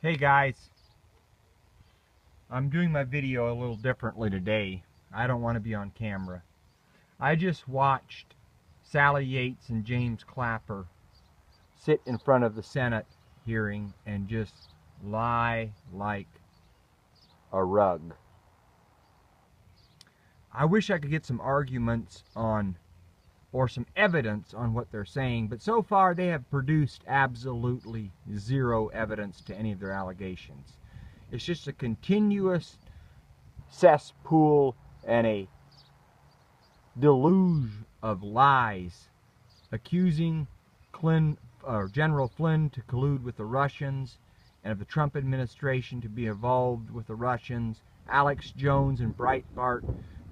Hey guys, I'm doing my video a little differently today. I don't want to be on camera. I just watched Sally Yates and James Clapper sit in front of the Senate hearing and just lie like a rug. I wish I could get some arguments on or some evidence on what they're saying, but so far they have produced absolutely zero evidence to any of their allegations. It's just a continuous cesspool and a deluge of lies, accusing General Flynn to collude with the Russians and of the Trump administration to be involved with the Russians, Alex Jones and Breitbart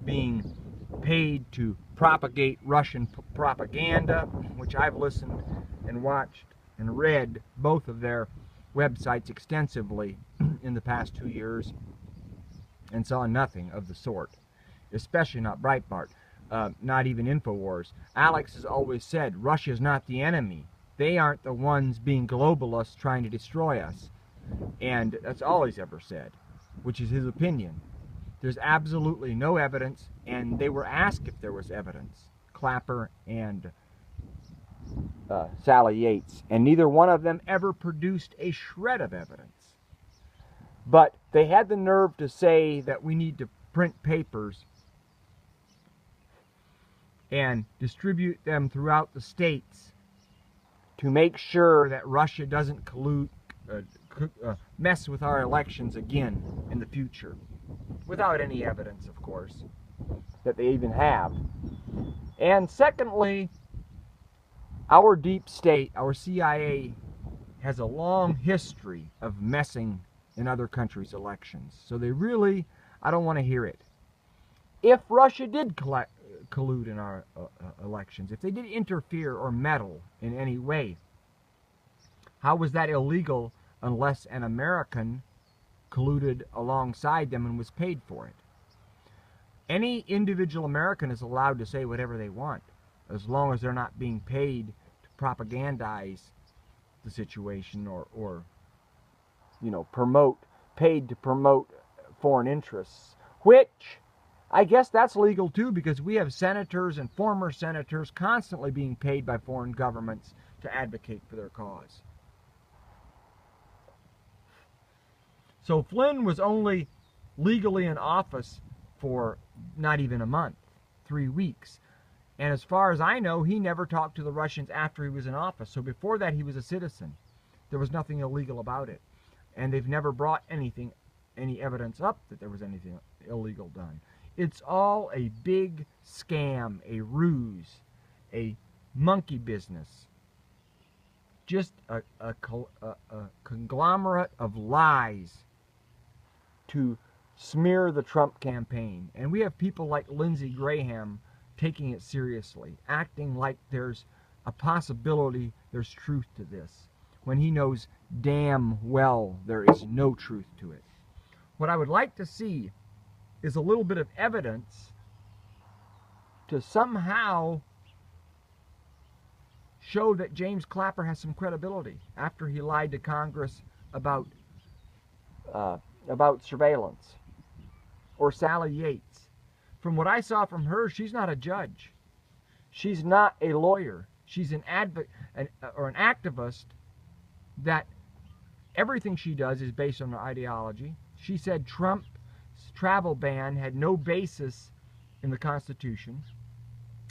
being paid to propagate Russian propaganda, which I've listened and watched and read both of their websites extensively in the past 2 years and saw nothing of the sort, especially not Breitbart, not even InfoWars. Alex has always said Russia's not the enemy. They aren't the ones being globalists trying to destroy us. And that's all he's ever said, which is his opinion. There's absolutely no evidence, and they were asked if there was evidence, Clapper and Sally Yates, and neither one of them ever produced a shred of evidence. But they had the nerve to say that we need to print papers and distribute them throughout the states to make sure that Russia doesn't mess with our elections again in the future, without any evidence, of course, that they even have. And secondly, our deep state, our CIA, has a long history of messing in other countries' elections. So they really, I don't want to hear it. If Russia did collude in our elections, if they did interfere or meddle in any way, how was that illegal unless an American colluded alongside them and was paid for it? Any individual American is allowed to say whatever they want, as long as they're not being paid to propagandize the situation or you know, paid to promote foreign interests, which I guess that's legal too, because we have senators and former senators constantly being paid by foreign governments to advocate for their cause. So Flynn was only legally in office for not even a month, 3 weeks. And as far as I know, he never talked to the Russians after he was in office. So before that, he was a citizen. There was nothing illegal about it. And they've never brought any evidence up that there was anything illegal done. It's all a big scam, a ruse, a monkey business. Just a conglomerate of lies to smear the Trump campaign. And we have people like Lindsey Graham taking it seriously, acting like there's a possibility there's truth to this, when he knows damn well there is no truth to it. What I would like to see is a little bit of evidence to somehow show that James Clapper has some credibility after he lied to Congress about surveillance, or Sally Yates. From what I saw from her, she's not a judge. She's not a lawyer. She's an advocate or an activist that everything she does is based on her ideology. She said Trump's travel ban had no basis in the Constitution,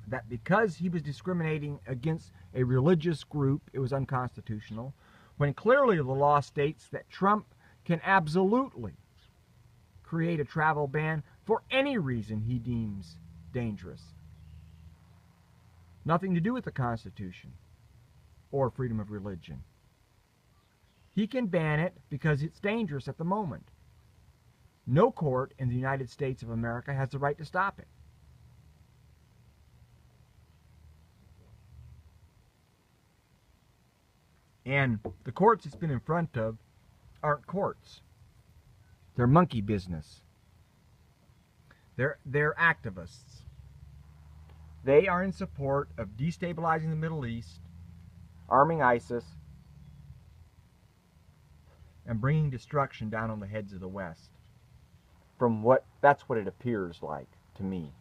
that because he was discriminating against a religious group, it was unconstitutional, when clearly the law states that Trump can absolutely create a travel ban for any reason he deems dangerous. Nothing to do with the Constitution or freedom of religion. He can ban it because it's dangerous at the moment. No court in the United States of America has the right to stop it. And the courts it's been in front of aren't courts. They're monkey business. They're activists. They are in support of destabilizing the Middle East, arming ISIS, and bringing destruction down on the heads of the West. That's what it appears like to me.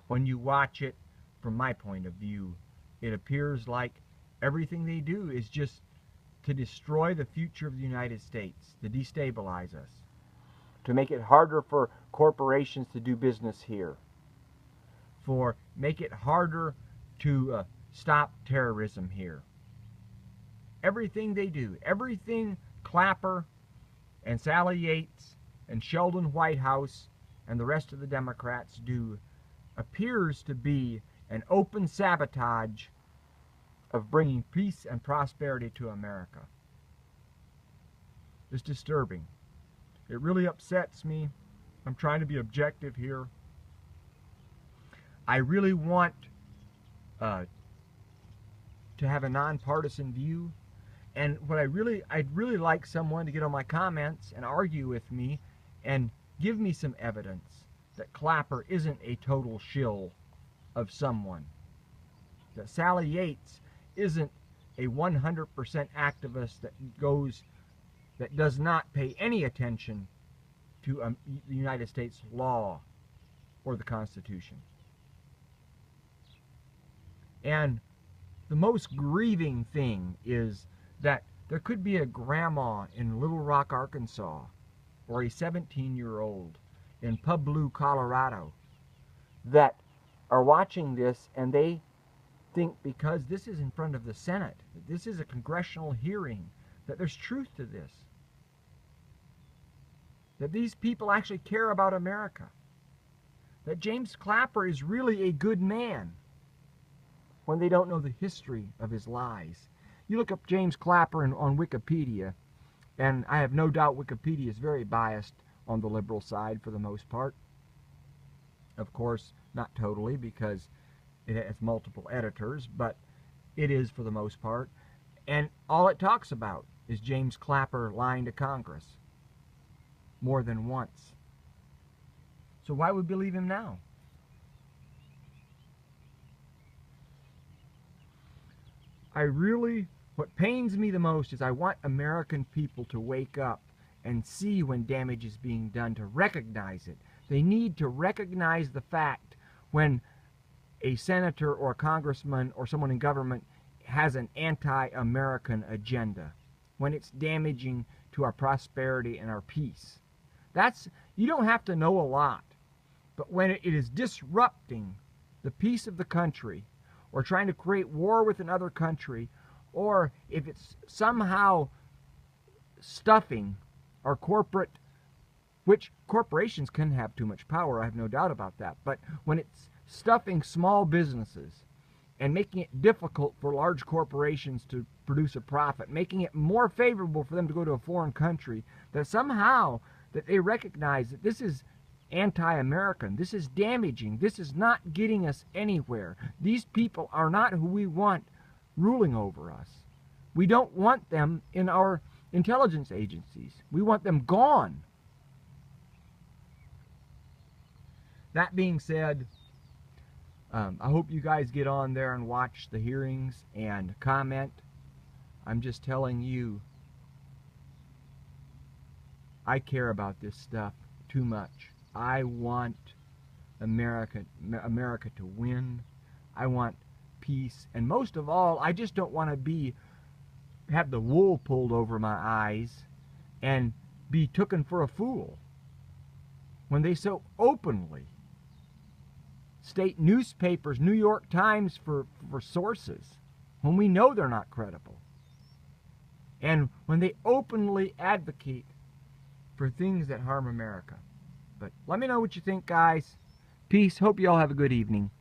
When you watch it, from my point of view, it appears like everything they do is just to destroy the future of the United States, to destabilize us, to make it harder for corporations to do business here, for make it harder to stop terrorism here. Everything they do, everything Clapper and Sally Yates and Sheldon Whitehouse and the rest of the Democrats do appears to be an open sabotage of bringing peace and prosperity to America. It's disturbing. It really upsets me. I'm trying to be objective here. I really want to have a nonpartisan view, and I'd really like someone to get on my comments and argue with me and give me some evidence that Clapper isn't a total shill of someone, that Sally Yates isn't a 100% activist that does not pay any attention to the United States law or the Constitution. And the most grieving thing is that there could be a grandma in Little Rock, Arkansas, or a 17-year-old in Pueblo, Colorado, that are watching this and they think because this is in front of the Senate, that this is a congressional hearing, that there's truth to this, that these people actually care about America, that James Clapper is really a good man, when they don't know the history of his lies. You look up James Clapper on Wikipedia, and I have no doubt Wikipedia is very biased on the liberal side for the most part. Of course, not totally, because it has multiple editors, but it is for the most part. And all it talks about is James Clapper lying to Congress more than once. So why would we believe him now? What pains me the most is I want American people to wake up and see when damage is being done, to recognize it. They need to recognize the fact when a senator or a congressman or someone in government has an anti-American agenda, when it's damaging to our prosperity and our peace. You don't have to know a lot, but when it is disrupting the peace of the country, or trying to create war with another country, or if it's somehow stuffing our corporate, which corporations can have too much power, I have no doubt about that, but when it's stuffing small businesses and making it difficult for large corporations to produce a profit, making it more favorable for them to go to a foreign country, that somehow that they recognize that this is anti-American, this is damaging, this is not getting us anywhere. These people are not who we want ruling over us. We don't want them in our intelligence agencies. We want them gone. That being said, I hope you guys get on there and watch the hearings and comment. I'm just telling you, I care about this stuff too much. I want America to win. I want peace, and most of all, I just don't want to have the wool pulled over my eyes and be taken for a fool when they so openly state newspapers, New York Times for sources, when we know they're not credible, and when they openly advocate for things that harm America. But let me know what you think, guys. Peace. Hope you all have a good evening.